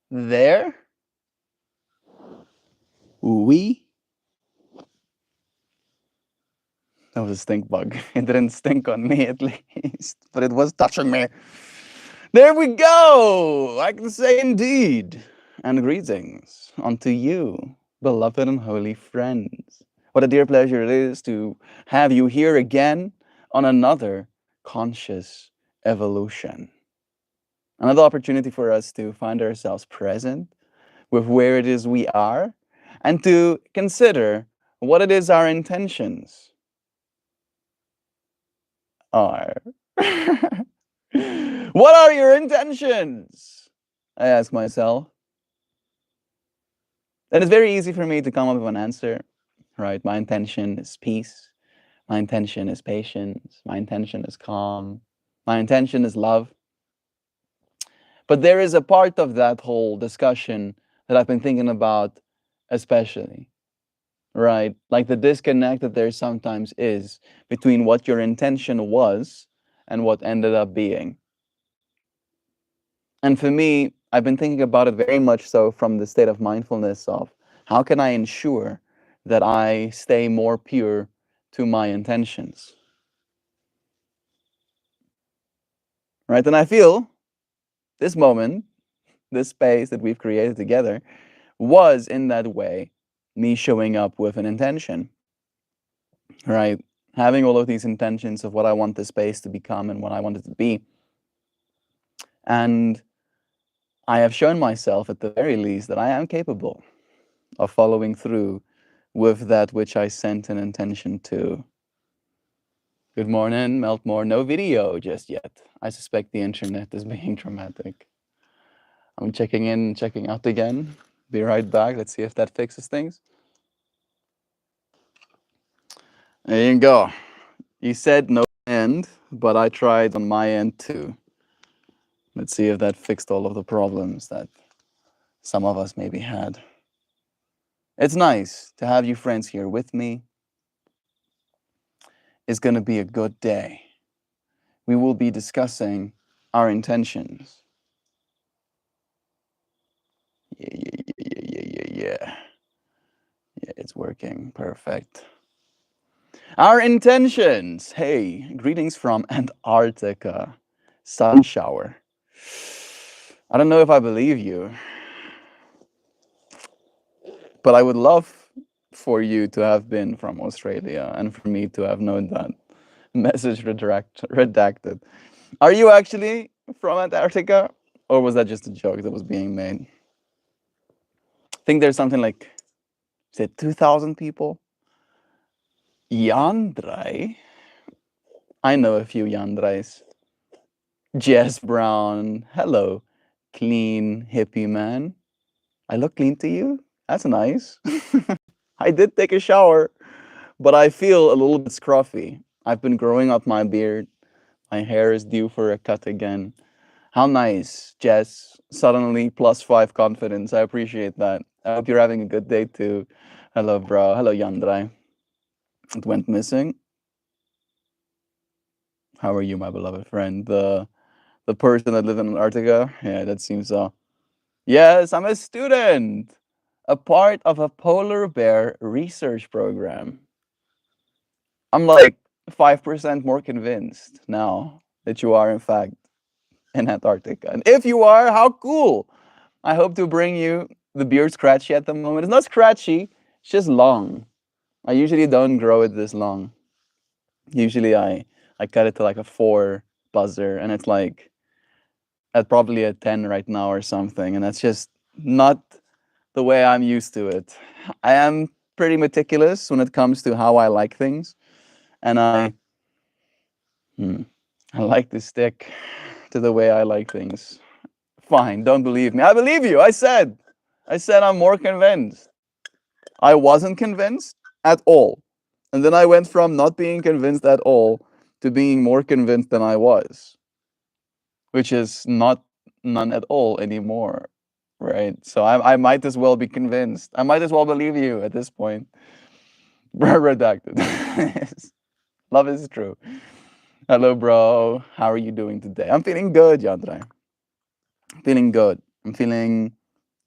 There we. That was a stink bug. It didn't stink on me at least, but it was touching me. There we go! I can say indeed. And greetings unto you, beloved and holy friends. What a dear pleasure it is to have you here again on another conscious evolution. Another opportunity for us to find ourselves present with where it is we are and to consider what it is our intentions are. What are your intentions? I ask myself. And it's very easy for me to come up with an answer, right? My intention is peace. My intention is patience. My intention is calm. My intention is love. But there is a part of that whole discussion that I've been thinking about, especially, right? Like the disconnect that there sometimes is between what your intention was and what ended up being. And for me, I've been thinking about it very much so from the state of mindfulness of how can I ensure that I stay more pure to my intentions, right? And I feel this moment, this space that we've created together, was in that way me showing up with an intention, right? Having all of these intentions of what I want this space to become and what I want it to be. And I have shown myself at the very least that I am capable of following through with that which I sent an intention to. Good morning, MeltMore. No video just yet. I suspect the internet is being dramatic. I'm checking in, checking out again. Be right back. Let's see if that fixes things. There you go. You said no end, but I tried on my end too. Let's see if that fixed all of the problems that some of us maybe had. It's nice to have you friends here with me. It's going to be a good day. We will be discussing our intentions. Yeah. Yeah, it's working. Perfect. Our intentions. Hey, greetings from Antarctica. Sun shower. I don't know if I believe you, but I would love for you to have been from Australia and for me to have known that. Message redacted. Are you actually from Antarctica? Or was that just a joke that was being made? I think there's something like, is it 2,000 people? Yandrai? I know a few Yandrais. Jess Brown. Hello, clean hippie man. I look clean to you? That's nice. I did take a shower, but I feel a little bit scruffy. I've been growing up my beard. My hair is due for a cut again. How nice, Jess. Suddenly +5 confidence. I appreciate that. I hope you're having a good day too. Hello, bro. Hello, Yandrai. It went missing. How are you, my beloved friend? The person that lives in Antarctica? Yeah, that seems so. Yes, I'm a student. A part of a polar bear research program. I'm like 5% more convinced now that you are in fact in Antarctica. And if you are, how cool! I hope to bring you the beard scratchy at the moment. It's not scratchy, it's just long. I usually don't grow it this long. Usually I cut it to like a 4 buzzer and it's like at probably a 10 right now or something. And that's just not the way I'm used to it. I am pretty meticulous when it comes to how I like things. And I like to stick to the way I like things. Fine, don't believe me. I believe you. I said I'm more convinced. I wasn't convinced at all. And then I went from not being convinced at all to being more convinced than I was, which is not none at all anymore. Right. So I might as well be convinced. I might as well believe you at this point. Redacted. Love is true. Hello, bro. How are you doing today? I'm feeling good, Yandra. Feeling good. I'm feeling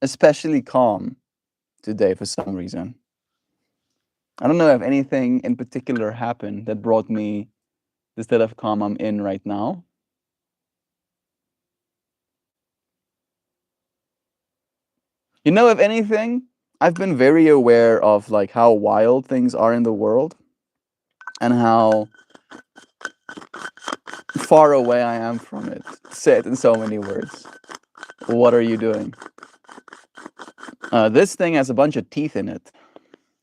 especially calm today for some reason. I don't know if anything in particular happened that brought me the state of calm I'm in right now. You know, if anything, I've been very aware of like how wild things are in the world and how far away I am from it. Say it in so many words. What are you doing? This thing has a bunch of teeth in it,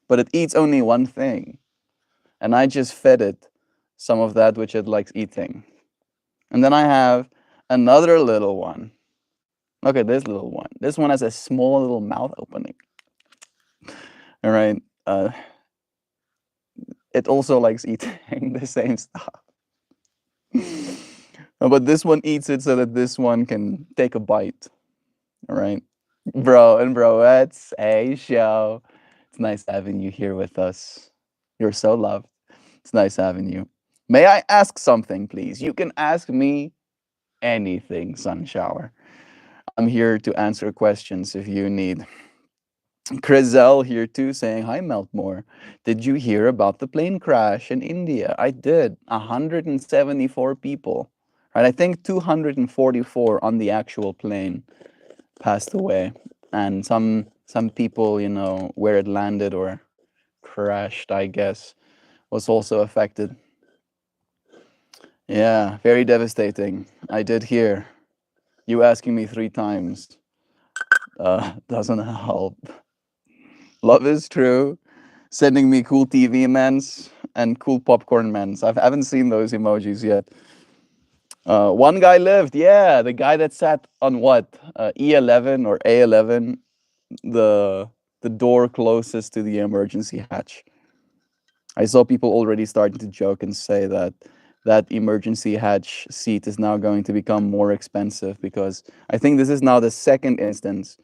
but it eats only one thing. And I just fed it some of that which it likes eating. And then I have another little one. Look at this little one. This one has a small little mouth opening. All right. It also likes eating the same stuff. But this one eats it so that this one can take a bite. All right. Bro and broettes, hey, show. It's nice having you here with us. You're so loved. It's nice having you. May I ask something, please? You can ask me anything, Sunshower. I'm here to answer questions if you need. Crizel here too saying, hi Meltmore. Did you hear about the plane crash in India? I did. 174 people. Right? I think 244 on the actual plane passed away. And some people, you know, where it landed or crashed, I guess, was also affected. Yeah, very devastating. I did hear. You asking me 3 times doesn't help. Love is true. Sending me cool TV mans and cool popcorn mans. I haven't seen those emojis yet. One guy lived. Yeah, the guy that sat on what E11 or A11, the the door closest to the emergency hatch. I saw people already starting to joke and say that that emergency hatch seat is now going to become more expensive because I think this is now the second instance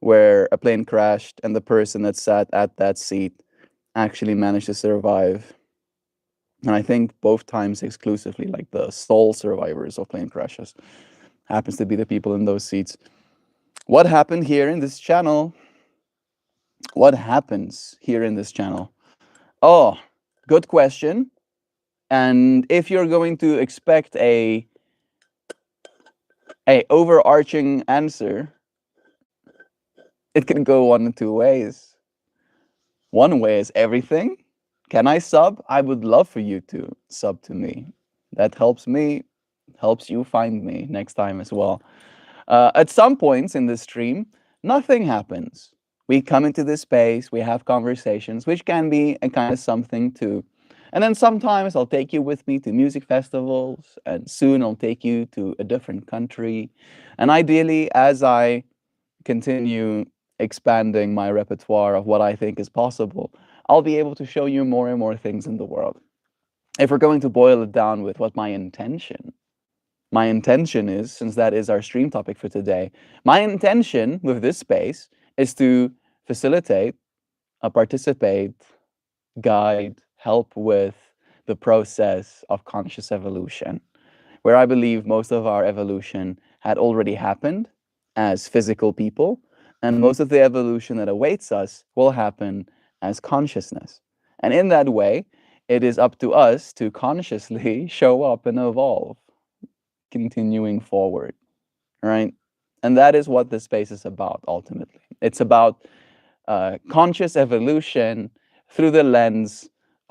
where a plane crashed and the person that sat at that seat actually managed to survive. And I think both times exclusively, like the sole survivors of plane crashes, happens to be the people in those seats. What happened here in this channel? What happens here in this channel? Oh, good question. And if you're going to expect a overarching answer, it can go one of two ways. One way is everything. Can I sub? I would love for you to sub to me. That helps me, helps you find me next time as well. At some points in this stream, nothing happens. We come into this space, we have conversations, which can be a kind of something too. And then sometimes I'll take you with me to music festivals, and soon I'll take you to a different country. And ideally, as I continue expanding my repertoire of what I think is possible, I'll be able to show you more and more things in the world. If we're going to boil it down with what my intention is, since that is our stream topic for today, my intention with this space is to facilitate, participate, guide, help with the process of conscious evolution, where I believe most of our evolution had already happened as physical people, and most of the evolution that awaits us will happen as consciousness. And in that way, it is up to us to consciously show up and evolve, continuing forward, right? And that is what this space is about ultimately. It's about conscious evolution through the lens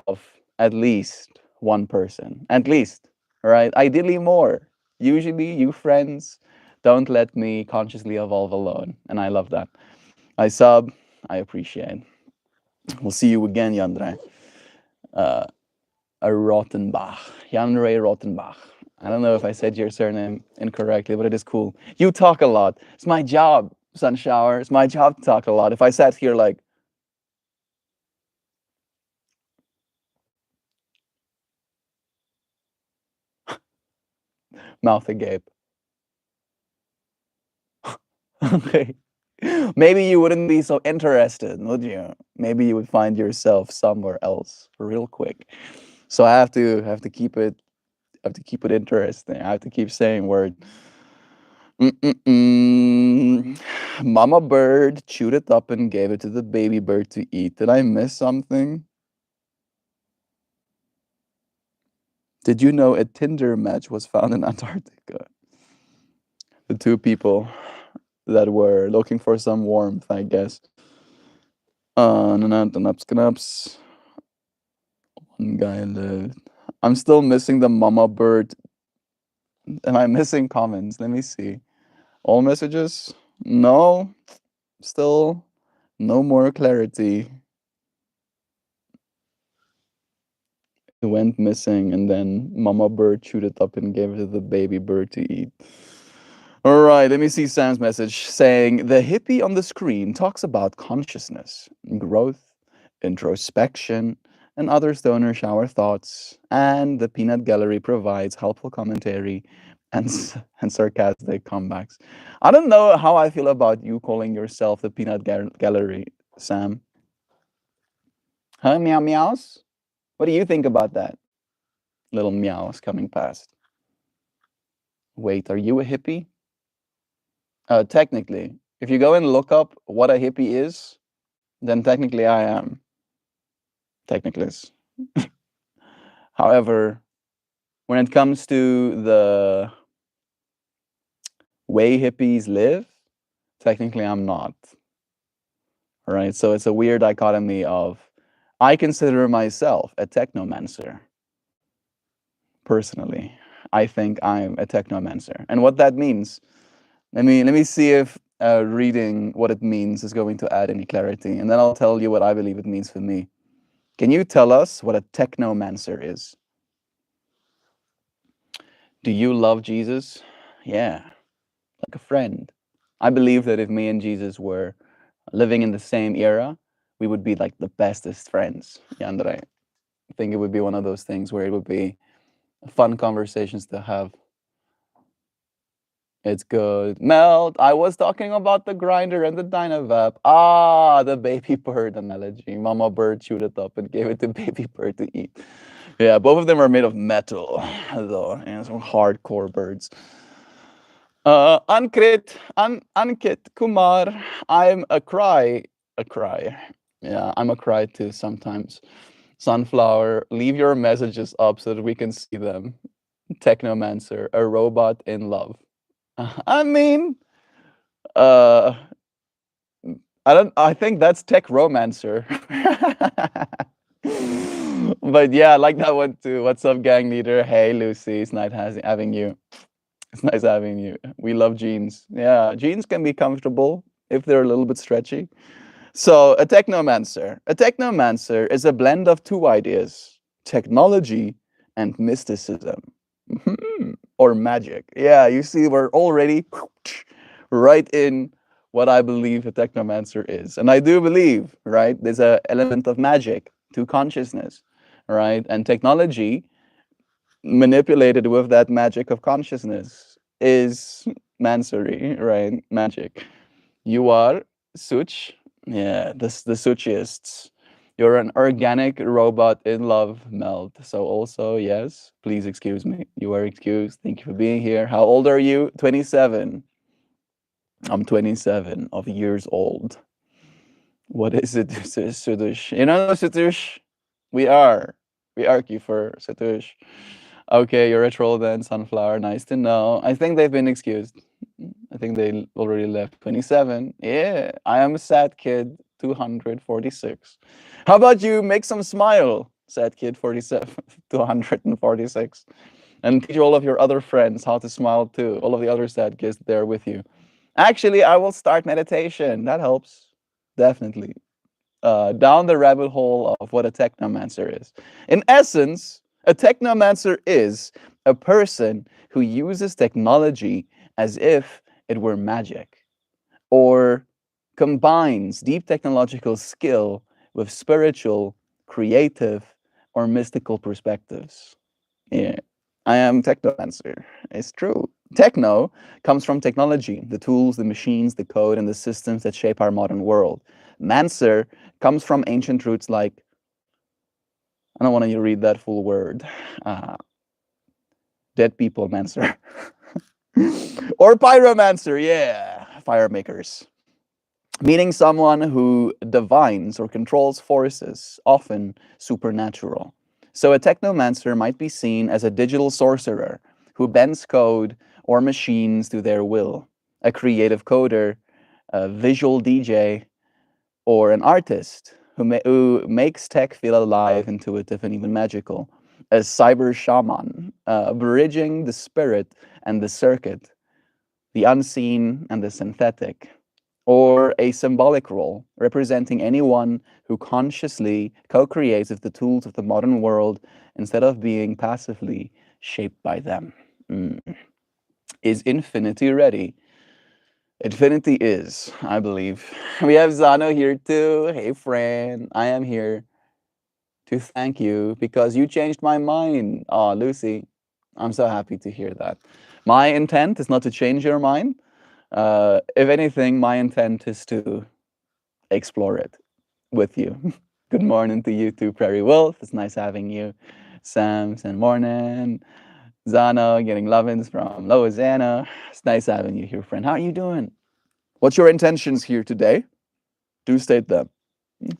of at least one person, at least, right? Ideally more. Usually, you friends don't let me consciously evolve alone, and I love that. I sub, I appreciate. We'll see you again, Yandre. Uh, a Rottenbach, Jan Ray Rottenbach. I don't know if I said your surname incorrectly, but it is cool. You talk a lot. It's my job, Sunshower. It's my job to talk a lot. If I sat here like, mouth agape, okay, maybe you wouldn't be so interested, would you? Maybe you would find yourself somewhere else real quick. So I have to keep it interesting. I have to keep saying word. Mm-mm-mm. Mama bird chewed it up and gave it to the baby bird to eat. Did I miss something? Did you know a Tinder match was found in Antarctica? The two people that were looking for some warmth, I guess. Knaps. One guy lived. I'm still missing the mama bird. Am I missing comments? Let me see. All messages? No. Still no more clarity. It went missing, and then mama bird chewed it up and gave it to the baby bird to eat. All right, let me see Sam's message saying the hippie on the screen talks about consciousness, growth, introspection, and other stoner shower thoughts, and the peanut gallery provides helpful commentary and and sarcastic comebacks. I don't know how I feel about you calling yourself the peanut gallery, Sam. Huh, meow meows? What do you think about that? Little meows coming past. Wait, are you a hippie? Technically, if you go and look up what a hippie is, then technically I am. Technically. However, when it comes to the way hippies live, technically I'm not. Right? So it's a weird dichotomy of I consider myself a technomancer. Personally, I think I'm a technomancer. And what that means, let me see if reading what it means is going to add any clarity, and then I'll tell you what I believe it means for me. Can you tell us what a technomancer is? Do you love Jesus? Yeah, like a friend. I believe that if me and Jesus were living in the same era, we would be like the bestest friends. Yeah, Andre. I think it would be one of those things where it would be fun conversations to have. It's good. Melt, I was talking about the grinder and the Dynavap. Ah, the baby bird analogy. Mama bird chewed it up and gave it to baby bird to eat. Yeah, both of them are made of metal, though, and some hardcore birds. Ankit Kumar, I'm a cry. Yeah, I'm a cry too sometimes. Sunflower, leave your messages up so that we can see them. Technomancer, a robot in love. I mean, uh, I think that's Tech Romancer. But yeah, I like that one too. What's up, gang leader? Hey, Lucy, it's nice having you. It's nice having you. We love jeans. Yeah, jeans can be comfortable if they're a little bit stretchy. So, a technomancer. A technomancer is a blend of two ideas: technology and mysticism. Or magic. Yeah, you see, we're already right in what I believe a technomancer is. And I do believe, right, there's an element of magic to consciousness, right? And technology manipulated with that magic of consciousness is mansory, right? Magic. You are Such. Yeah, the Suchiists. You're an organic robot in love, Melt. So also, yes, please excuse me. You are excused. Thank you for being here. How old are you? 27. I'm 27 of years old. What is it, Sutush? You know, Sutush? We are. We argue for Sutush. Okay, you're a troll then, Sunflower. Nice to know. I think they've been excused. I think they already left. 27. Yeah, I am a sad kid. 246. How about you make some smile, sad kid 47, 246, and teach all of your other friends how to smile too. All of the other sad kids there with you. Actually, I will start meditation. That helps. Definitely. Down the rabbit hole of what a technomancer is. In essence, a technomancer is a person who uses technology as if it were magic, or combines deep technological skill with spiritual, creative, or mystical perspectives. Yeah, I am technomancer. It's true. Techno comes from technology, the tools, the machines, the code, and the systems that shape our modern world. Mancer comes from ancient roots like, I don't want to read that full word, uh, dead people mancer. Or pyromancer, yeah, fire makers. Meaning someone who divines or controls forces, often supernatural. So a technomancer might be seen as a digital sorcerer who bends code or machines to their will, a creative coder, a visual DJ, or an artist who makes tech feel alive, intuitive, and even magical. A cyber shaman, bridging the spirit and the circuit, the unseen and the synthetic, or a symbolic role representing anyone who consciously co creates with the tools of the modern world instead of being passively shaped by them. Mm. Is infinity ready? Infinity is, I believe. We have Zano here too. Hey, friend. I am here to thank you because you changed my mind. Oh, Lucy, I'm so happy to hear that. My intent is not to change your mind. If anything, my intent is to explore it with you. Good morning to you too, Prairie Wolf. It's nice having you. Sam, and morning. Zano, getting lovins from Louisiana. It's nice having you here, friend. How are you doing? What's your intentions here today? Do state them.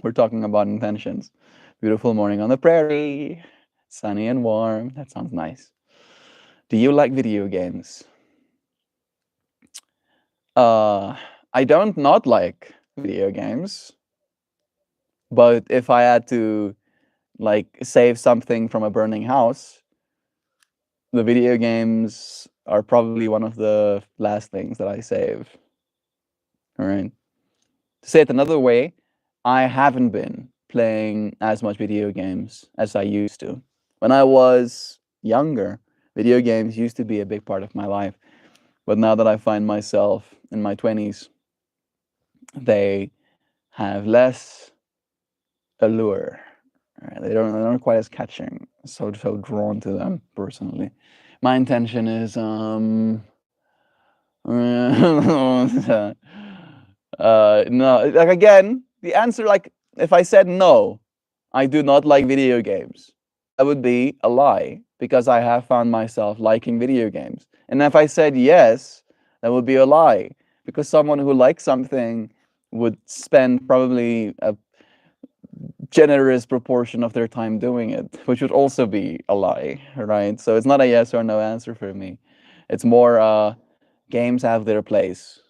We're talking about intentions. Beautiful morning on the prairie, sunny and warm. That sounds nice. Do you like video games? I don't not like video games, but if I had to like save something from a burning house, the video games are probably one of the last things that I save. All right. To say it another way, I haven't been playing as much video games as I used to. When I was younger, video games used to be a big part of my life. But now that I find myself in my 20s, they have less allure. Right? They don't quite as catching. So drawn to them personally. My intention is no, like again, the answer, like if I said no, I do not like video games, that would be a lie because I have found myself liking video games. And if I said yes, that would be a lie because someone who likes something would spend probably a generous proportion of their time doing it, which would also be a lie, right? So it's not a yes or no answer for me. It's more games have their place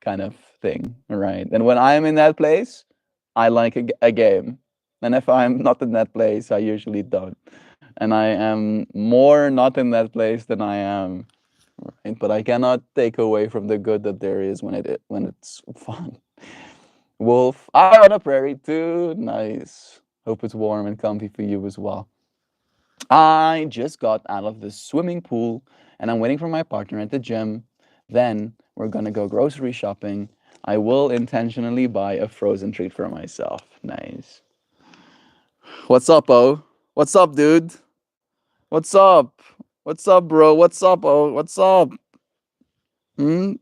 kind of thing, right? And when I'm in that place, I like a game. And if I'm not in that place, I usually don't. And I am more not in that place than I am, right? But I cannot take away from the good that there is when it's fun. Wolf, I on a prairie too. Nice. Hope it's warm and comfy for you as well. I just got out of the swimming pool and I'm waiting for my partner at the gym. Then we're gonna go grocery shopping. I will intentionally buy a frozen treat for myself. Nice. What's up, O? What's up, dude? What's up? What's up, bro? What's up, O? What's up? Hmm?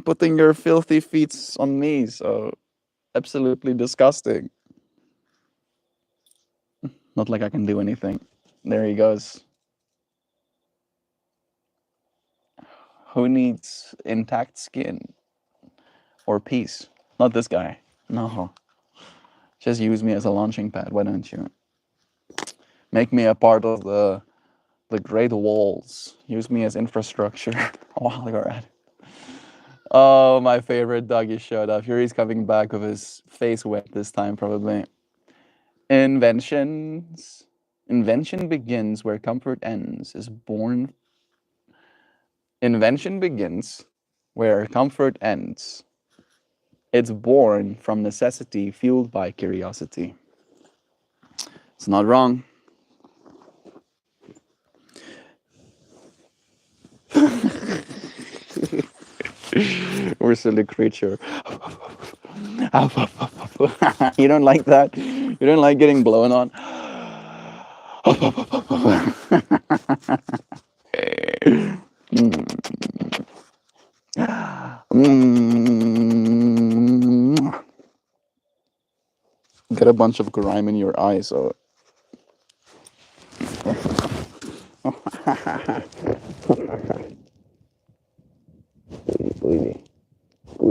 Putting your filthy feet on me, so absolutely disgusting. Not like I can do anything. There he goes. Who needs intact skin or peace? Not this guy. No. Just use me as a launching pad. Why don't you? Make me a part of the great walls. Use me as infrastructure while you're at it. Oh, my favorite doggy showed up. Here he's coming back with his face wet this time, probably. Inventions. Invention begins where comfort ends. Is born. Invention begins where comfort ends. It's born from necessity, fueled by curiosity. It's not wrong. We're silly creature. You don't like that? You don't like getting blown on? Get a bunch of grime in your eyes. So.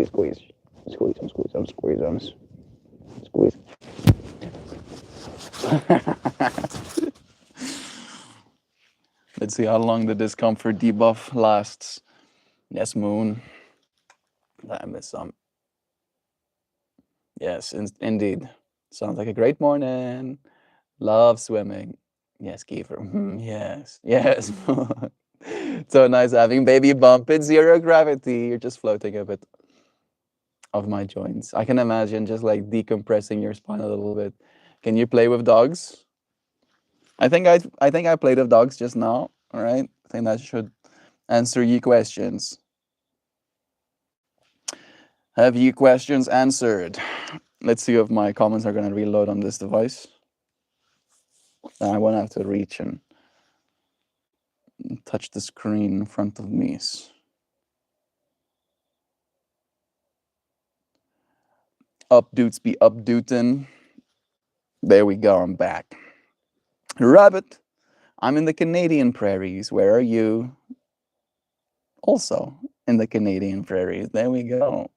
Squeeze, squeeze. Squeeze them, squeeze them, squeeze them. Squeeze. Let's see how long the discomfort debuff lasts. Yes, Moon. I miss some. Yes, indeed. Sounds like a great morning. Love swimming. Yes, Kiefer. Yes, yes. So nice having baby bump. It's zero gravity. You're just floating a bit of my joints. I can imagine just like decompressing your spine a little bit. Can you play with dogs? I think I played with dogs just now. All right. I think that should answer your questions. Have your questions answered? Let's see if my comments are gonna reload on this device. I won't have to reach and touch the screen in front of me. Up dudes be up dutin'. There we go, I'm back. Rabbit, I'm in the Canadian prairies. Where are you? Also in the Canadian prairies. There we go.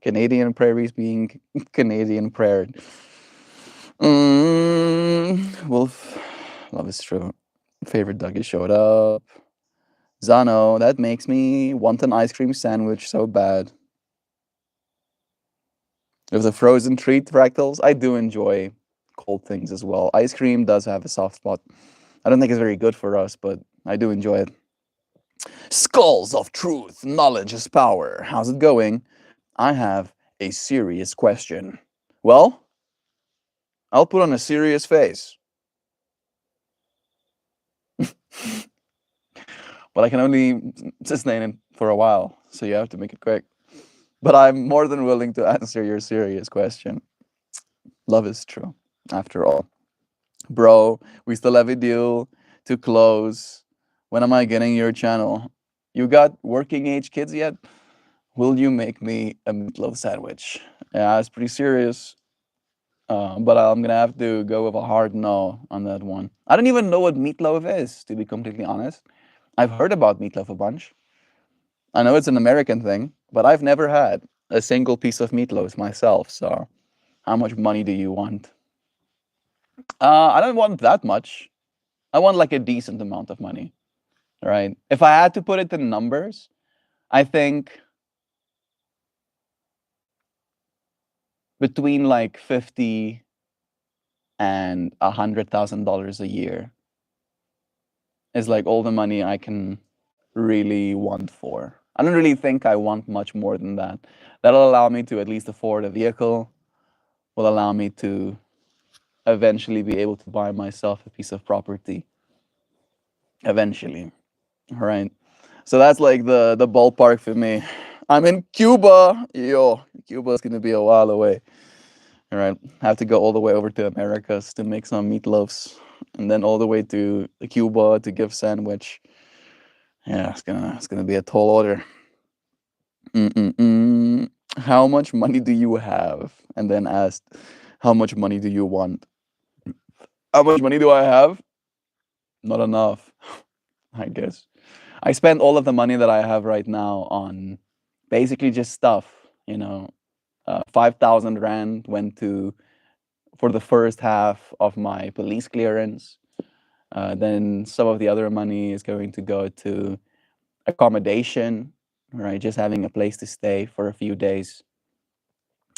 Canadian prairies being Canadian prairie. Wolf, love is true. Favorite doggy showed up. Zano, that makes me want an ice cream sandwich so bad. With the frozen treat fractals, I do enjoy cold things as well. Ice cream does have a soft spot. I don't think it's very good for us, but I do enjoy it. Skulls of truth, knowledge is power. How's it going? I have a serious question. Well, I'll put on a serious face. But I can only sustain it for a while, so you have to make it quick. But I'm more than willing to answer your serious question. Love is true, after all. Bro, we still have a deal to close. When am I getting your channel? You got working age kids yet? Will you make me a meatloaf sandwich? Yeah, it's pretty serious. But I'm gonna have to go with a hard no on that one. I don't even know what meatloaf is, to be completely honest. I've heard about meatloaf a bunch. I know it's an American thing, but I've never had a single piece of meatloaf myself. So, how much money do you want? I don't want that much. I want like a decent amount of money, right? If I had to put it in numbers, I think between like 50 and $100,000 a year is like all the money I can really want for. I don't really think I want much more than that. That'll allow me to at least afford a vehicle, will allow me to eventually be able to buy myself a piece of property. Eventually. All right. So that's like the ballpark for me. I'm in Cuba. Yo, Cuba's gonna be a while away. All right. Have to go all the way over to Americas to make some meatloafs, and then all the way to Cuba to give sandwich. Yeah, it's gonna be a tall order. Mm-mm-mm. How much money do you have? And then asked, how much money do you want? How much money do I have? Not enough, I guess. I spend all of the money that I have right now on basically just stuff. 5,000 rand went to for the first half of my police clearance. Then some of the other money is going to go to accommodation, right? Just having a place to stay for a few days.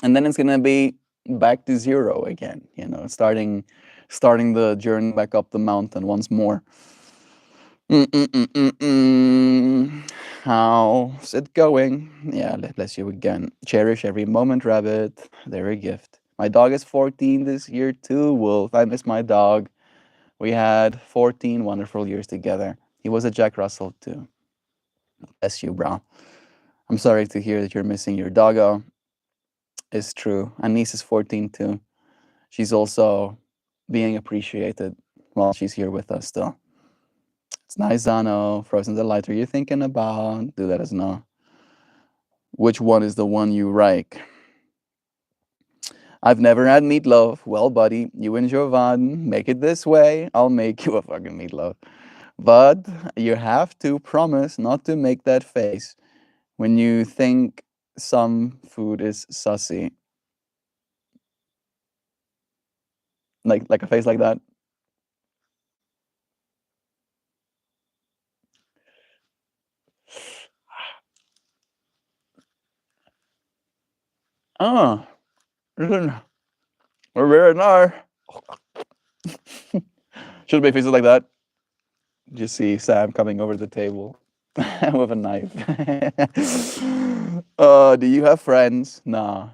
And then it's gonna be back to zero again, starting the journey back up the mountain once more. How's it going? Yeah, bless you again. Cherish every moment, rabbit. They're a gift. My dog is 14 this year too, Wolf. I miss my dog. We had 14 wonderful years together. He was a Jack Russell too. Bless you, bro. I'm sorry to hear that you're missing your doggo. It's true. And niece is 14 too. She's also being appreciated while she's here with us still. It's nice, Zano. Frozen Delight. Are you thinking about? Do let us know. Which one is the one you like? I've never had meatloaf. Well, buddy, you and Jovan, make it this way. I'll make you a fucking meatloaf. But you have to promise not to make that face when you think some food is sussy. Like a face like that. Oh, listen, we're very nice. Should make faces like that. You see Sam coming over the table with a knife. Do you have friends? Nah,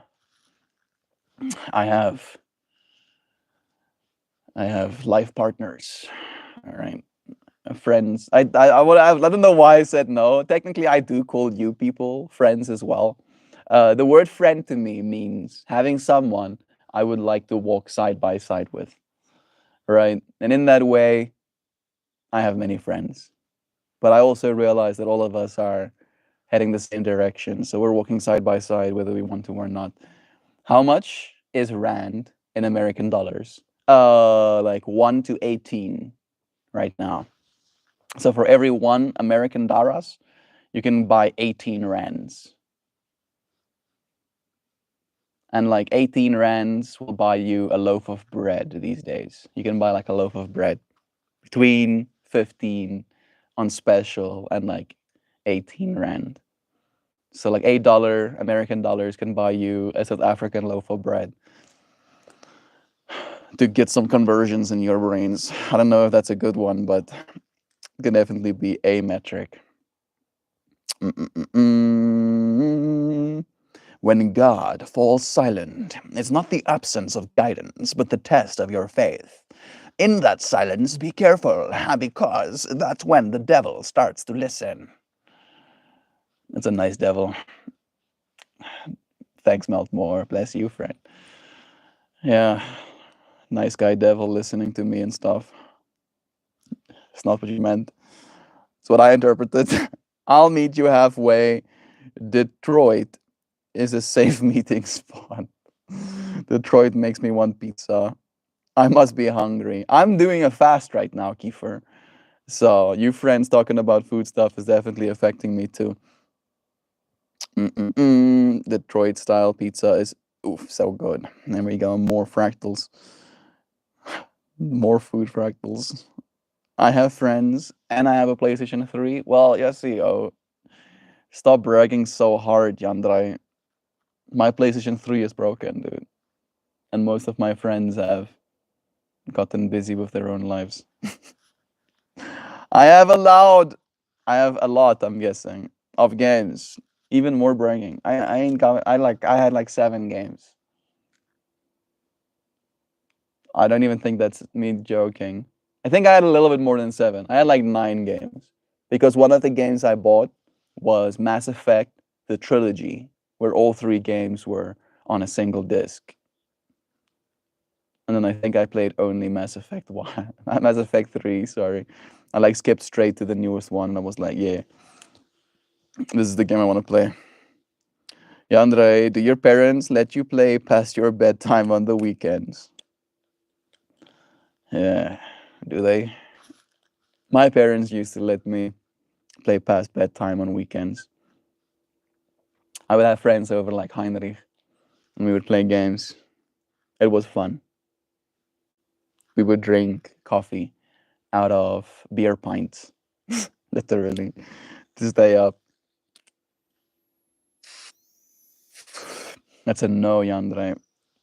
I have. I have life partners. All right, friends. I don't know why I said no. Technically, I do call you people friends as well. The word friend to me means having someone I would like to walk side by side with. Right, and in that way, I have many friends. But I also realize that all of us are heading the same direction. So we're walking side by side, whether we want to or not. How much is rand in American dollars? Like 1 to 18 right now. So for every 1 American dollars, you can buy 18 rands. And like 18 rands will buy you a loaf of bread these days. You can buy like a loaf of bread between 15 on special and like 18 rand. So like $8 American dollars can buy you a South African loaf of bread. To get some conversions in your brains. I don't know if that's a good one, but it can definitely be a metric. Mm-mm-mm. When God falls silent, it's not the absence of guidance, but the test of your faith. In that silence, be careful, because that's when the devil starts to listen. It's a nice devil. Thanks, MeltMore. Bless you, friend. Yeah, nice guy devil listening to me and stuff. It's not what you meant. It's what I interpreted. I'll meet you halfway. Detroit is a safe meeting spot. Detroit makes me want pizza. I must be hungry. I'm doing a fast right now, Kiefer. So you friends talking about food stuff is definitely affecting me too. Detroit style pizza is oof so good. There we go. More fractals. More food fractals. I have friends and I have a PlayStation 3. Well, yes, CEO. Stop bragging so hard, Yandrai. My PlayStation 3 is broken, dude. And most of my friends have gotten busy with their own lives. I have allowed, I have a lot, I'm guessing, of games. Even more bragging. I ain't got, I had like 7 games. I don't even think that's me joking. I think I had a little bit more than 7. I had like 9 games. Because one of the games I bought was Mass Effect, the trilogy, where all 3 games were on a single disc. And then I think I played only Mass Effect 1, Mass Effect 3, sorry. I like skipped straight to the newest one and I was like, yeah, this is the game I want to play. Yeah, Andre, do your parents let you play past your bedtime on the weekends? Yeah, do they? My parents used to let me play past bedtime on weekends. I would have friends over like Heinrich and we would play games. It was fun. We would drink coffee out of beer pints, literally, to stay up. That's a no, Yandre.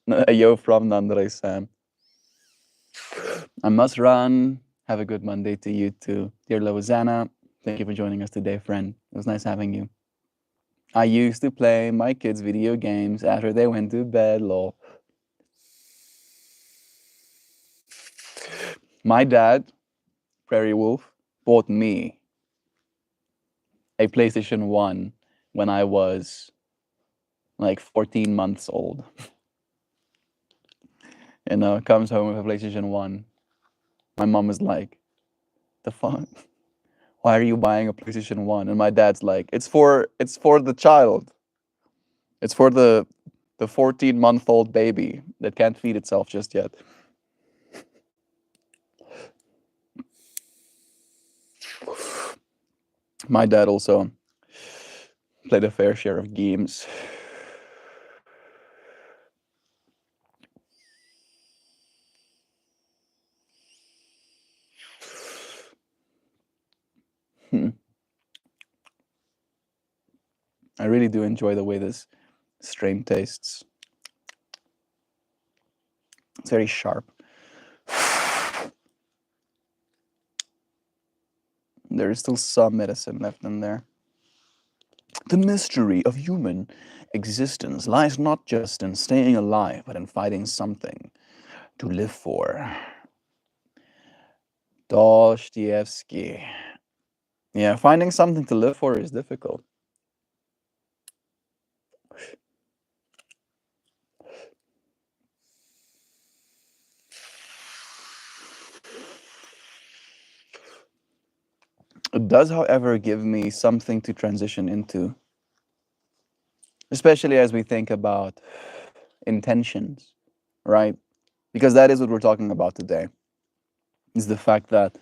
A yo from Nandre Sam. I must run. Have a good Monday to you too. Dear Lozana, thank you for joining us today, friend. It was nice having you. I used to play my kids' video games after they went to bed, lol. My dad, Prairie Wolf, bought me a PlayStation 1 when I was like 14 months old. Comes home with a PlayStation 1. My mom is like, the fuck? Why are you buying a PlayStation 1? And my dad's like, it's for the child. It's for the 14-month-old baby that can't feed itself just yet. My dad also Played a fair share of games. Hmm. I really do enjoy the way this strain tastes. It's very sharp. There is still some medicine left in there. The mystery of human existence lies not just in staying alive, but in finding something to live for. Dostoevsky. Yeah, finding something to live for is difficult. It does, however, give me something to transition into, especially as we think about intentions, right? Because that is what we're talking about today, is the fact that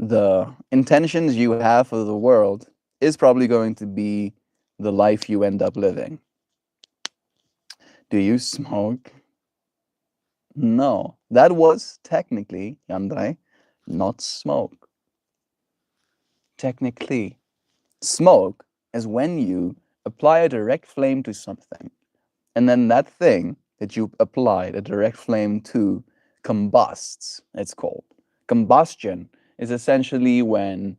the intentions you have for the world is probably going to be the life you end up living. Do you smoke? No. That was technically, Yandrai, not smoke. Technically, smoke is when you apply a direct flame to something, and then that thing that you applied a direct flame to combusts, it's called. Combustion is essentially when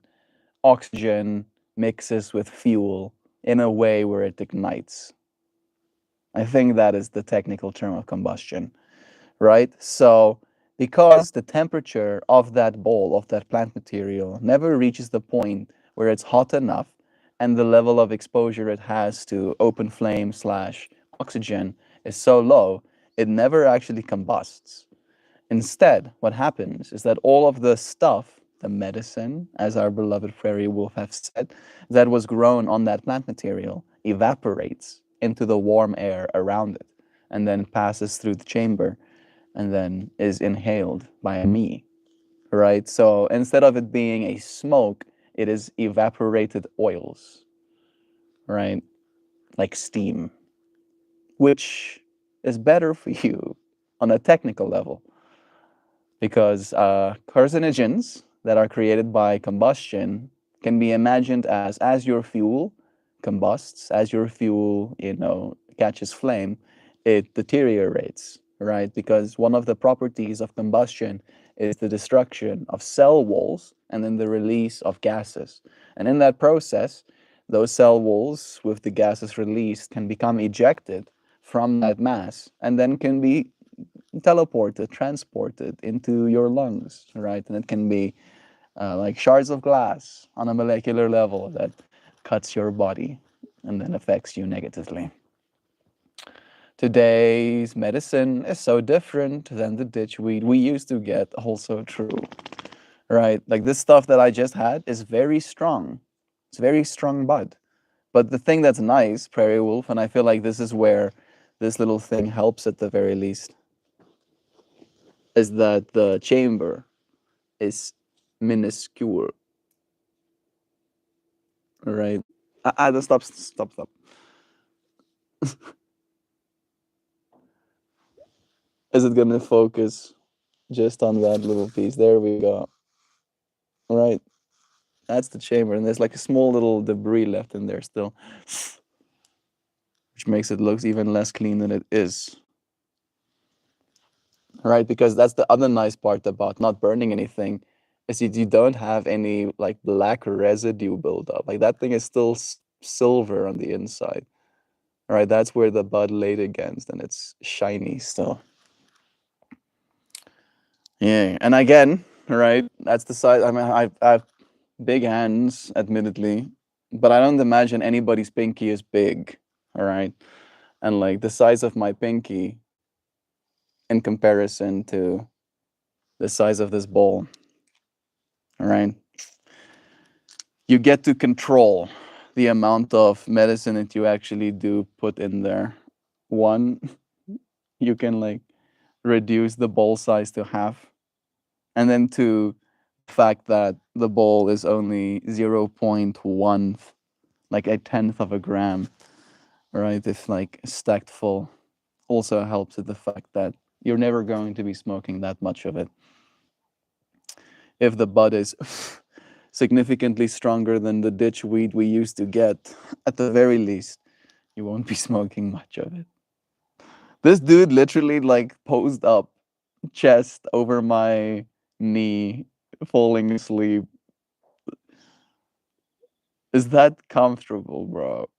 oxygen mixes with fuel in a way where it ignites. I think that is the technical term of combustion, right? So, because the temperature of that bowl, of that plant material, never reaches the point where it's hot enough and the level of exposure it has to open flame slash oxygen is so low, it never actually combusts. Instead, what happens is that all of the stuff, the medicine, as our beloved prairie wolf have said, that was grown on that plant material evaporates into the warm air around it and then passes through the chamber and then is inhaled by me, right? So instead of it being a smoke, it is evaporated oils, right? Like steam, which is better for you on a technical level because carcinogens that are created by combustion can be imagined as your fuel combusts, as your fuel, catches flame, it deteriorates, right? Because one of the properties of combustion is the destruction of cell walls and then the release of gases. And in that process, those cell walls with the gases released can become ejected from that mass and then can be teleported, transported into your lungs, right? And it can be like shards of glass on a molecular level that cuts your body and then affects you negatively. Today's medicine is so different than the ditchweed we used to get, also true, right? Like this stuff that I just had is very strong. It's very strong bud. But the thing that's nice, Prairie Wolf, and I feel like this is where this little thing helps at the very least, is that the chamber is minuscule, right? Stop. Is it gonna focus just on that little piece? There we go. Right, that's the chamber, and there's like a small little debris left in there still, which makes it look even less clean than it is. Right, because that's the other nice part about not burning anything, is you don't have any like black residue buildup. Like that thing is still silver on the inside. Right, that's where the bud laid against, and it's shiny still. Yeah, and again, right, that's the size. I mean, I've big hands, admittedly, but I don't imagine anybody's pinky is big. All right, and like the size of my pinky in comparison to the size of this bowl. All right, you get to control the amount of medicine that you actually do put in there. One, you can like reduce the bowl size to half, and then two, the fact that the bowl is only 0.1 like a tenth of a gram, right? If like stacked full, also helps with the fact that you're never going to be smoking that much of it. If the bud is significantly stronger than the ditch weed we used to get, at the very least, you won't be smoking much of it. This dude literally like posed up, chest over my knee, falling asleep. Is that comfortable, bro?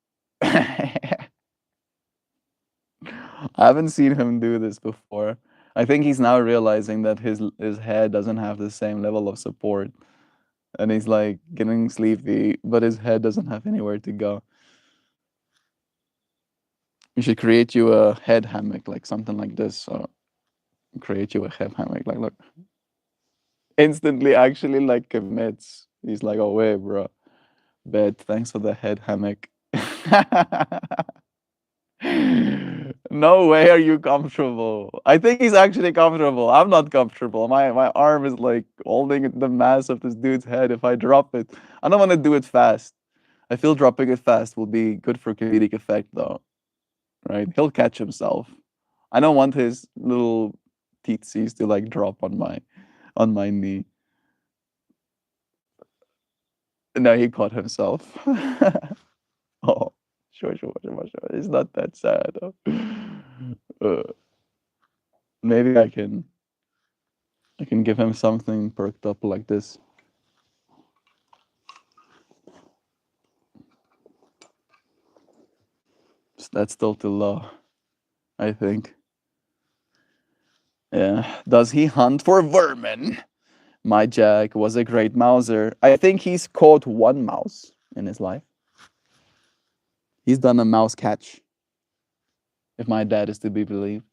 I haven't seen him do this before. I think he's now realizing that his head doesn't have the same level of support, and he's like getting sleepy, but his head doesn't have anywhere to go. You should create you a head hammock, like something like this. So create you a head hammock. Like, look, instantly actually like commits. He's like, oh wait, bro, bed. Thanks for the head hammock. No way are you comfortable. I think he's actually comfortable. I'm not comfortable. My arm is like holding the mass of this dude's head. If I drop it, I don't want to do it fast. I feel dropping it fast will be good for comedic effect though, right? He'll catch himself. I don't want his little teetsies to like drop on my knee. No, he caught himself. Oh, sure. It's not that sad. Uh, maybe I can give him something perked up like this. That's still too low, I think. Yeah. Does he hunt for vermin? My Jack was a great mouser. I think he's caught one mouse in his life. He's done a mouse catch, if my dad is to be believed.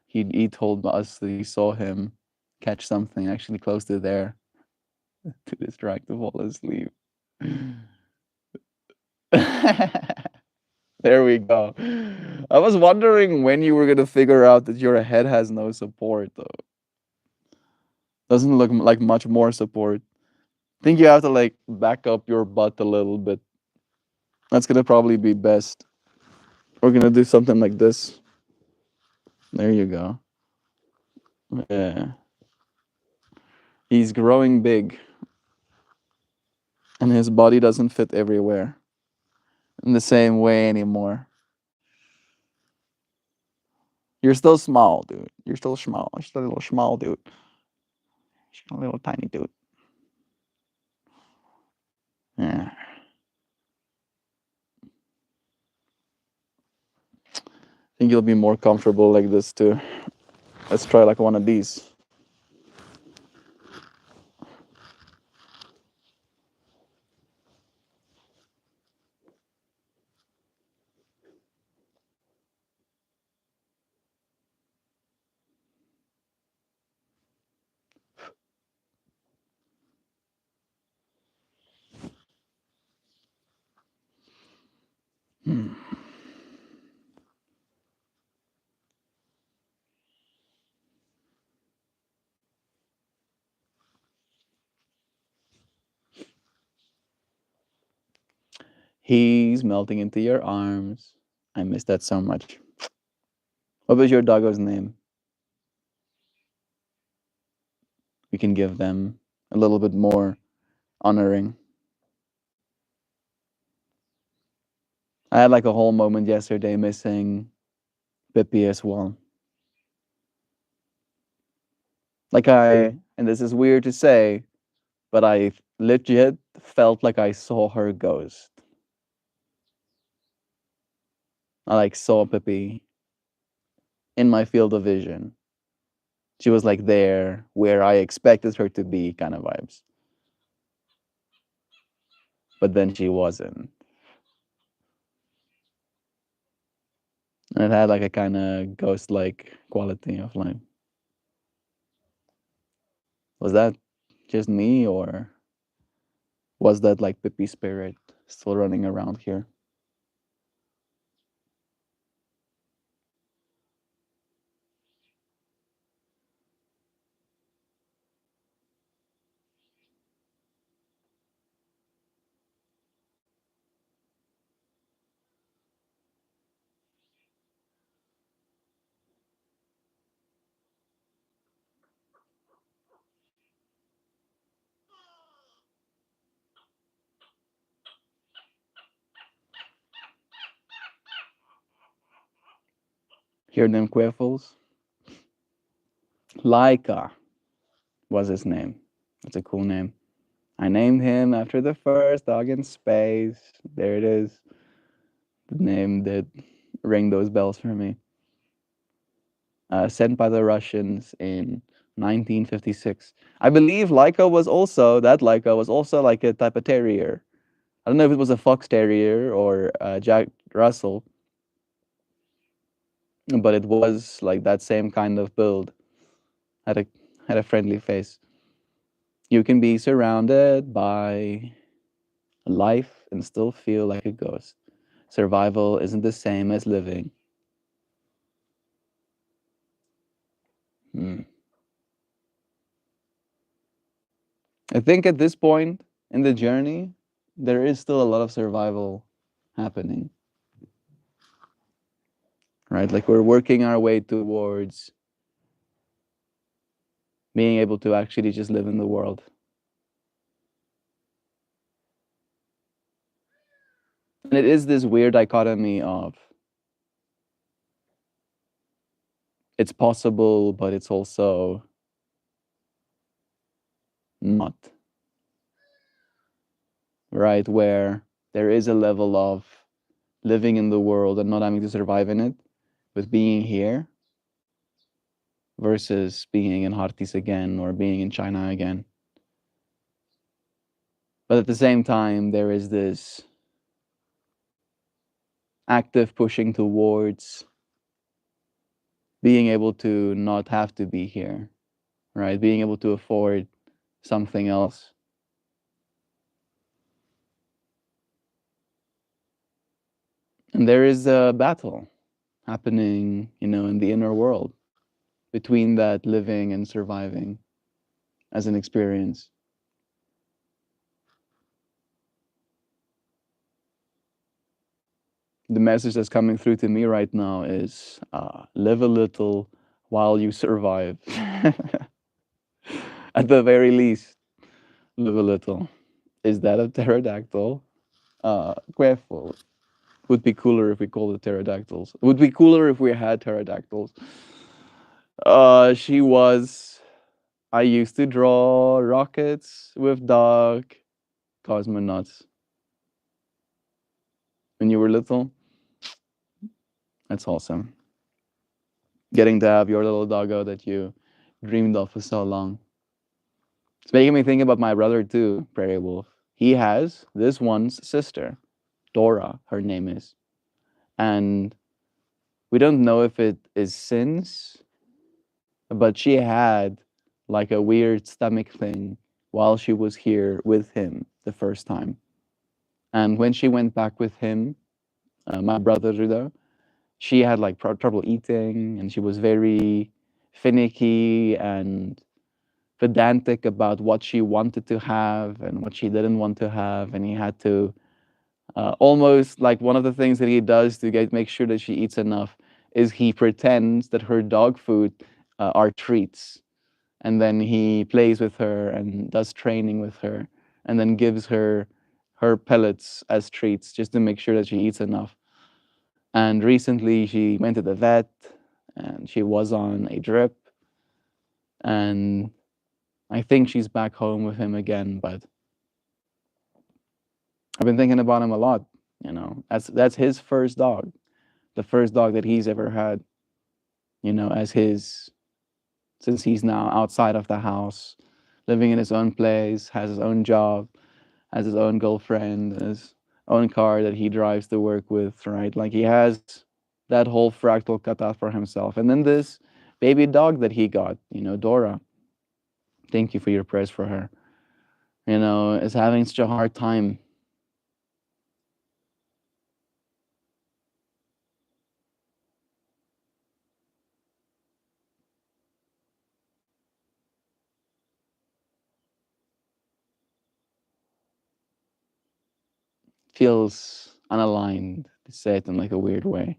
He told us that he saw him catch something actually close to there to distract to fall asleep. There we go. I was wondering when you were gonna figure out that your head has no support though. Doesn't look like much more support. I think you have to like back up your butt a little bit. That's gonna probably be best. We're gonna do something like this. There you go. Yeah. He's growing big and his body doesn't fit everywhere in the same way anymore. You're still small, dude. You're still small. You're still a little small, dude. You're a little tiny dude. Yeah. I think you'll be more comfortable like this too. Let's try like one of these. Hmm. He's melting into your arms. I miss that so much. What was your doggo's name? We can give them a little bit more honoring. I had like a whole moment yesterday missing Pippi as well. Like and this is weird to say, but I legit felt like I saw her ghost. I like saw Pippi in my field of vision. She was like there where I expected her to be, kind of vibes. But then she wasn't. And it had like a kind of ghost like quality of like, was that just me or was that like Pippi spirit still running around here? Hear them quiffles? Laika was his name. That's a cool name. I named him after the first dog in space. There it is. The name that rang those bells for me. Sent by the Russians in 1956. I believe Laika was also like a type of terrier. I don't know if it was a fox terrier or Jack Russell, but it was like that same kind of build. Had a had a friendly face. You can be surrounded by life and still feel like a ghost. Survival isn't the same as living. Hmm. I think at this point in the journey, there is still a lot of survival happening, right? Like we're working our way towards being able to actually just live in the world. And it is this weird dichotomy of it's possible, but it's also not, right? Where there is a level of living in the world and not having to survive in it with being here versus being in Hartis again or being in China again. But at the same time, there is this active pushing towards being able to not have to be here, right? Being able to afford something else. And there is a battle happening, in the inner world between that living and surviving as an experience. The message that's coming through to me right now is live a little while you survive. At the very least, live a little. Is that a pterodactyl? Careful. Would be cooler if we called it pterodactyls. It would be cooler if we had pterodactyls. She was. I used to draw rockets with dark cosmonauts when you were little. That's awesome. Getting to have your little doggo that you dreamed of for so long. It's making me think about my brother too, Prairie Wolf. He has this one's sister, Dora, her name is. And we don't know if it is since, but she had like a weird stomach thing while she was here with him the first time. And when she went back with him, my brother Ruda, she had like trouble eating and she was very finicky and pedantic about what she wanted to have and what she didn't want to have. And he had to almost like one of the things that he does to make sure that she eats enough is he pretends that her dog food are treats. And then he plays with her and does training with her and then gives her her pellets as treats just to make sure that she eats enough. And recently she went to the vet and she was on a drip. And I think she's back home with him again, but I've been thinking about him a lot, That's his first dog, the first dog that he's ever had, as his since he's now outside of the house, living in his own place, has his own job, has his own girlfriend, his own car that he drives to work with, right? Like he has that whole fractal cut out for himself. And then this baby dog that he got, Dora. Thank you for your prayers for her. Is having such a hard time. Feels unaligned, to say it in like a weird way.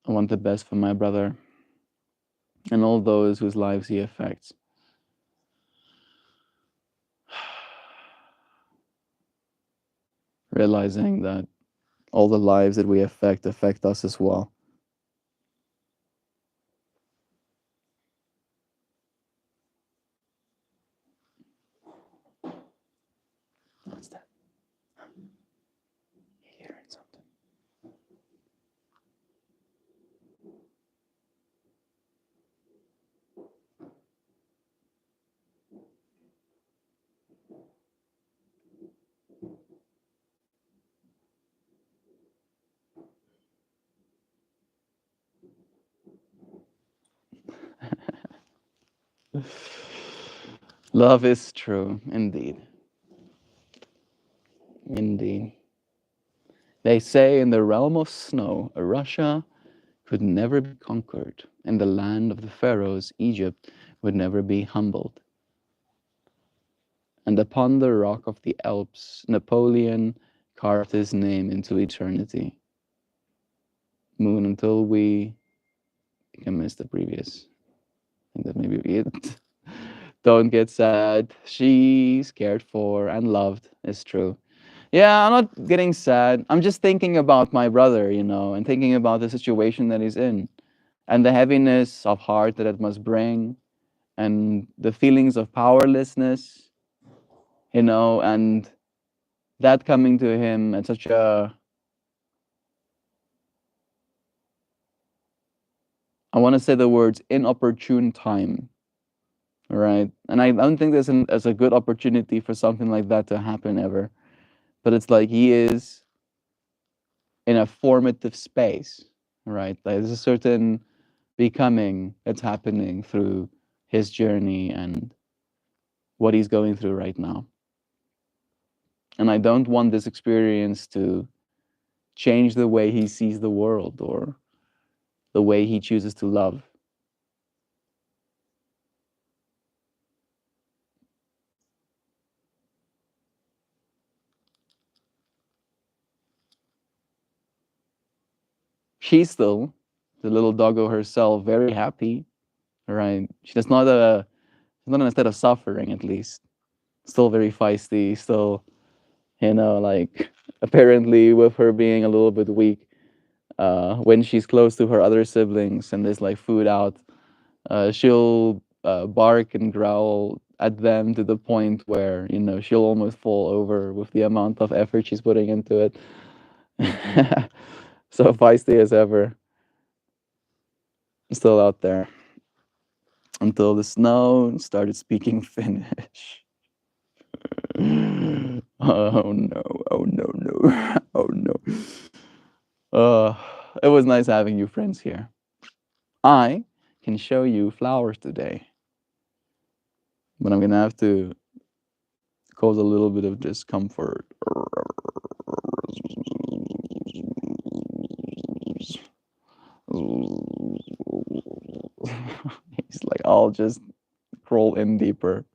I want the best for my brother and all those whose lives he affects. realizing that all the lives that we affect us as well. What's that? Hearing something. Love is true, indeed. Indeed. They say in the realm of snow, Russia could never be conquered, and the land of the pharaohs, Egypt, would never be humbled. And upon the rock of the Alps, Napoleon carved his name into eternity. Moon until we can miss the previous. I think that may be it. Don't get sad. She's cared for and loved. It's true. Yeah, I'm not getting sad. I'm just thinking about my brother, and thinking about the situation that he's in and the heaviness of heart that it must bring and the feelings of powerlessness, and that coming to him at such a, I want to say the words inopportune time, right? And I don't think there's a good opportunity for something like that to happen ever. But it's like he is in a formative space, right? Like there's a certain becoming that's happening through his journey and what he's going through right now. And I don't want this experience to change the way he sees the world or the way he chooses to love. She's still, the little doggo herself, very happy, right? She's not in a state of suffering, at least. Still very feisty, still, like apparently with her being a little bit weak, when she's close to her other siblings and there's like food out, she'll bark and growl at them to the point where she'll almost fall over with the amount of effort she's putting into it. So feisty as ever, still out there until the snow started speaking Finnish. Oh no! Oh no! No! Oh no! It was nice having you friends here. I can show you flowers today, but I'm gonna have to cause a little bit of discomfort. He's like, I'll just crawl in deeper.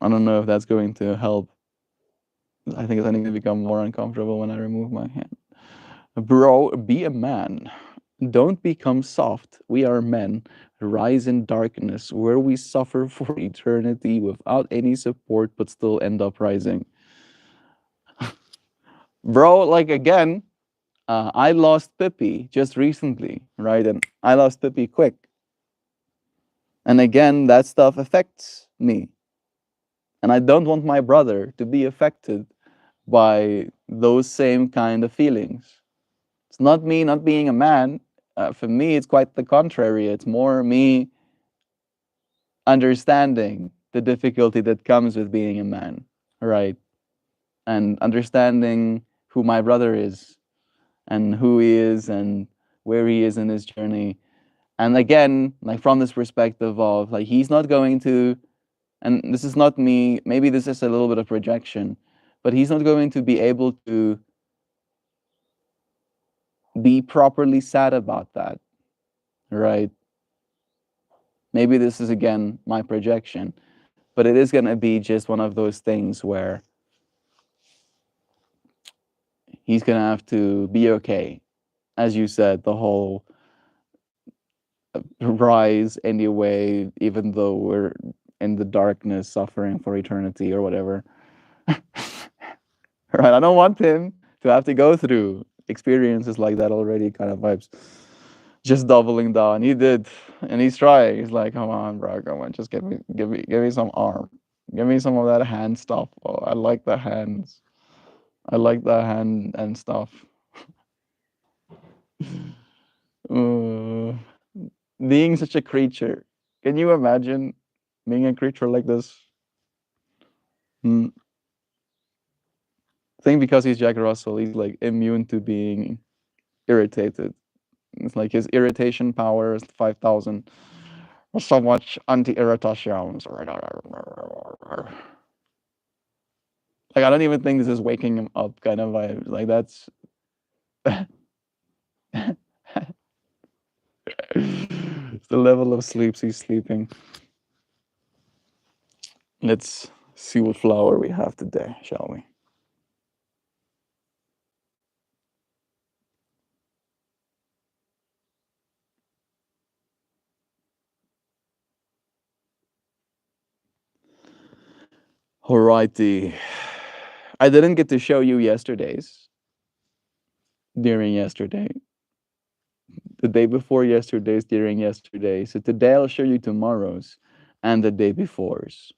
I don't know if that's going to help. I think it's only going to become more uncomfortable when I remove my hand. Bro, be a man. Don't become soft. We are men. Rise in darkness, where we suffer for eternity without any support, but still end up rising. Bro, like again, I lost Pippi just recently, right? And I lost Pippi quick. And again, that stuff affects me. And I don't want my brother to be affected by those same kind of feelings. It's not me not being a man. For me, it's quite the contrary. It's more me understanding the difficulty that comes with being a man, right? And understanding who my brother is and who he is and where he is in his journey. And again, like from this perspective of like, he's not going to, and this is not me, maybe this is a little bit of projection, but he's not going to be able to be properly sad about that, right? Maybe this is again my projection, but it is going to be just one of those things where he's going to have to be okay. As you said, the whole rise anyway, even though we're in the darkness, suffering for eternity or whatever. Right? I don't want him to have to go through experiences like that already, kind of vibes. Just doubling down. He did, and he's trying. He's like, "Come on, bro, come on, just give me some arm, give me some of that hand stuff. Oh, I like the hands. I like the hand and stuff." Uh, being such a creature, can you imagine being a creature like this? Mm. I think because he's Jack Russell, he's like immune to being irritated. It's like his irritation power is 5,000. So much anti-irritations. Like I don't even think this is waking him up kind of vibes. Like that's it's the level of sleeps he's sleeping. Let's see what flower we have today, shall we? Alrighty. I didn't get to show you yesterday's during yesterday. The day before yesterday's during yesterday. So today I'll show you tomorrow's and the day before's.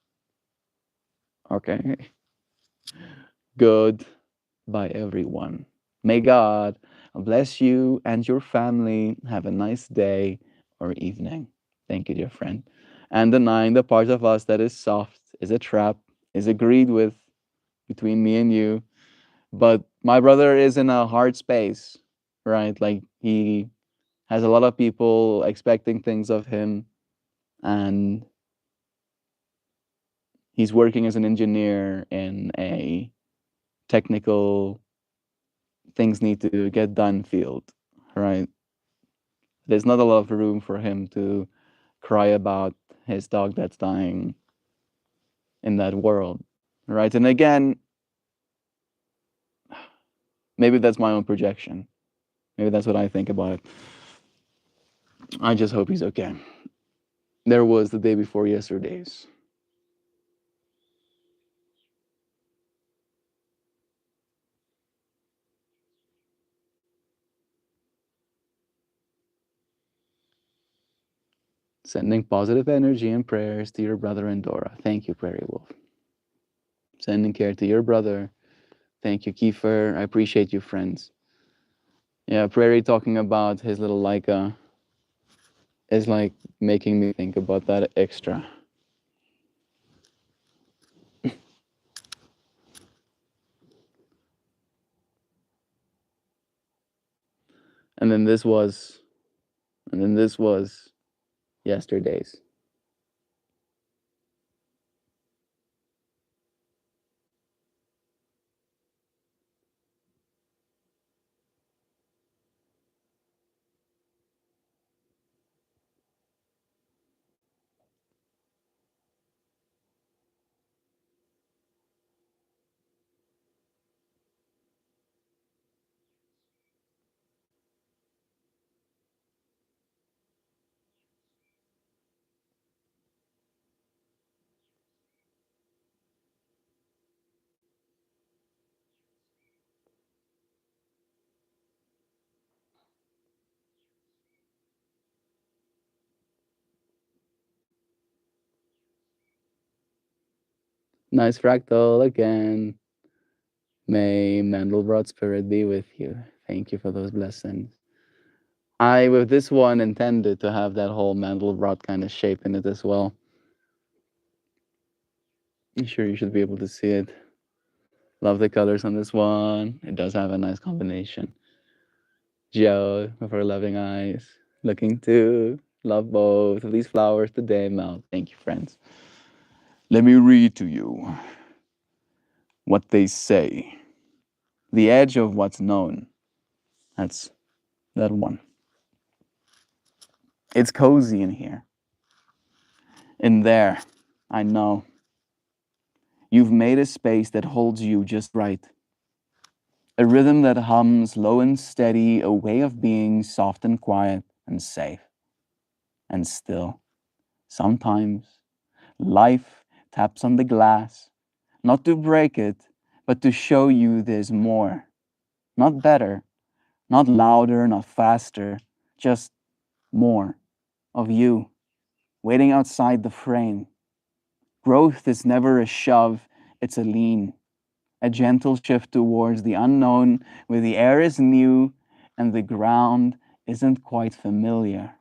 Okay. Good by everyone. May God bless you and your family. Have a nice day or evening. Thank you, dear friend. And the nine, the part of us that is soft, is a trap, is agreed with between me and you. But my brother is in a hard space, right? Like he has a lot of people expecting things of him, and he's working as an engineer in a technical things need to get done field, right? There's not a lot of room for him to cry about his dog that's dying in that world, right? And again, maybe that's my own projection. Maybe that's what I think about it. I just hope he's okay. There was the day before yesterday's. Sending positive energy and prayers to your brother and Dora. Thank you, Prairie Wolf. Sending care to your brother. Thank you, Kiefer. I appreciate you, friends. Yeah, Prairie talking about his little Leica is like making me think about that extra. And then this was, and then this was yesterday's. Nice fractal again. May Mandelbrot spirit be with you. Thank you for those blessings. I, with this one, intended to have that whole Mandelbrot kind of shape in it as well. I'm sure you should be able to see it. Love the colors on this one. It does have a nice combination. Joe, with her loving eyes, looking to love both of these flowers today, Mel. Thank you, friends. Let me read to you what they say. The edge of what's known. That's that one. It's cozy in here. In there, I know. You've made a space that holds you just right. A rhythm that hums low and steady, a way of being soft and quiet and safe and still. Sometimes life taps on the glass, not to break it, but to show you there's more. Not better, not louder, not faster, just more of you waiting outside the frame. Growth is never a shove, it's a lean, a gentle shift towards the unknown where the air is new and the ground isn't quite familiar.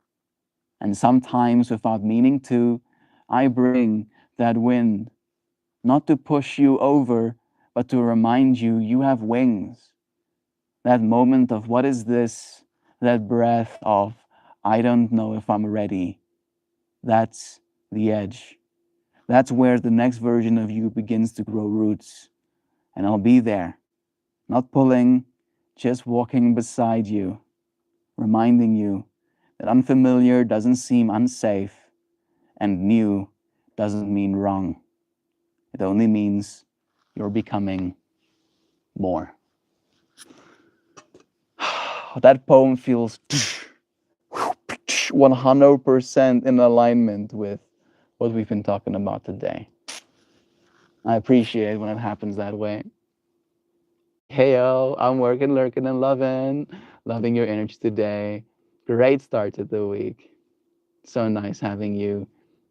And sometimes, without meaning to, I bring that wind, not to push you over, but to remind you you have wings. That moment of what is this? That breath of I don't know if I'm ready. That's the edge. That's where the next version of you begins to grow roots. And I'll be there, not pulling, just walking beside you, reminding you that unfamiliar doesn't seem unsafe and new doesn't mean wrong. It only means you're becoming more. That poem feels 100% in alignment with what we've been talking about today. I appreciate when it happens that way. Hey yo, I'm working, lurking, and loving your energy today. Great start to the week. So nice having you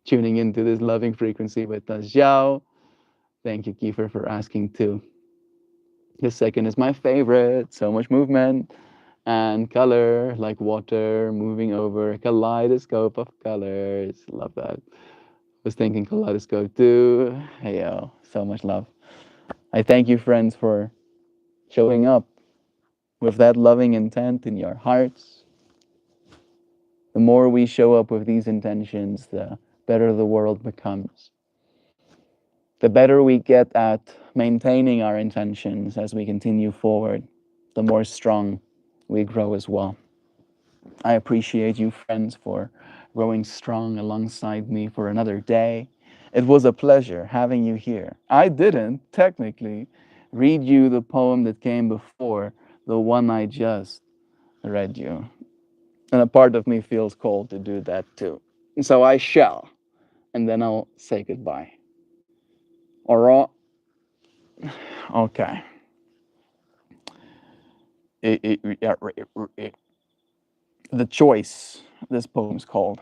tuning into this loving frequency with us, Zhao. Thank you, Kiefer, for asking too. The second is my favorite. So much movement and color, like water moving over a kaleidoscope of colors. Love that. Was thinking kaleidoscope too. Hey yo, so much love. I thank you, friends, for showing up with that loving intent in your hearts. The more we show up with these intentions, the better the world becomes. The better we get at maintaining our intentions as we continue forward, the more strong we grow as well. I appreciate you, friends, for growing strong alongside me for another day. It was a pleasure having you here. I didn't, technically, read you the poem that came before the one I just read you. And a part of me feels called to do that too. And so I shall, and then I'll say goodbye. All right? Okay. The choice, this poem's called.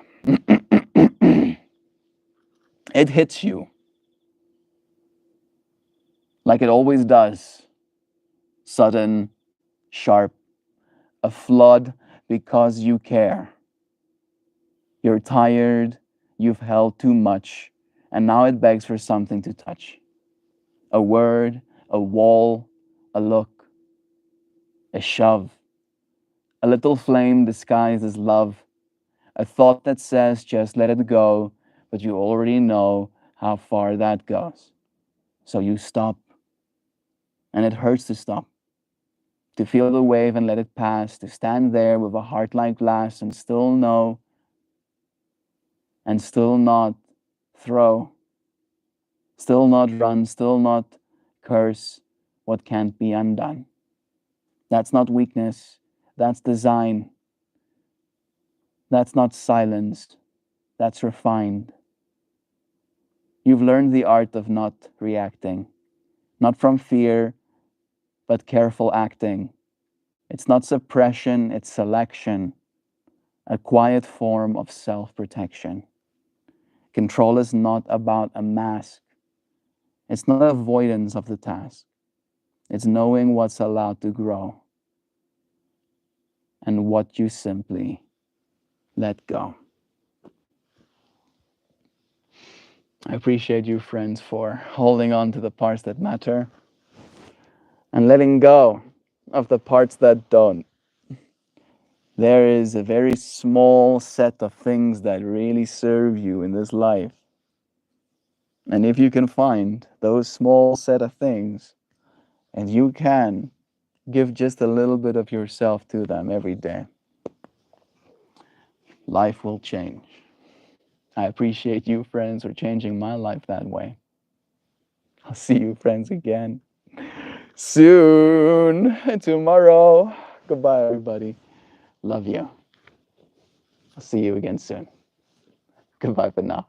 It hits you like it always does. Sudden, sharp, a flood because you care. You're tired, you've held too much, and now it begs for something to touch. A word, a wall, a look, a shove, a little flame disguised as love, a thought that says just let it go, but you already know how far that goes. So you stop, and it hurts to stop, to feel the wave and let it pass, to stand there with a heart like glass and still know and still not throw, still not run, still not curse what can't be undone. That's not weakness, that's design. That's not silence, that's refined. You've learned the art of not reacting, not from fear, but careful acting. It's not suppression, it's selection, a quiet form of self-protection. Control is not about a mask. It's not avoidance of the task. It's knowing what's allowed to grow and what you simply let go. I appreciate you, friends, for holding on to the parts that matter and letting go of the parts that don't. There is a very small set of things that really serve you in this life. And if you can find those small set of things and you can give just a little bit of yourself to them every day, life will change. I appreciate you, friends, for changing my life that way. I'll see you, friends, again soon, tomorrow. Goodbye, everybody. Love you. I'll see you again soon. Goodbye for now.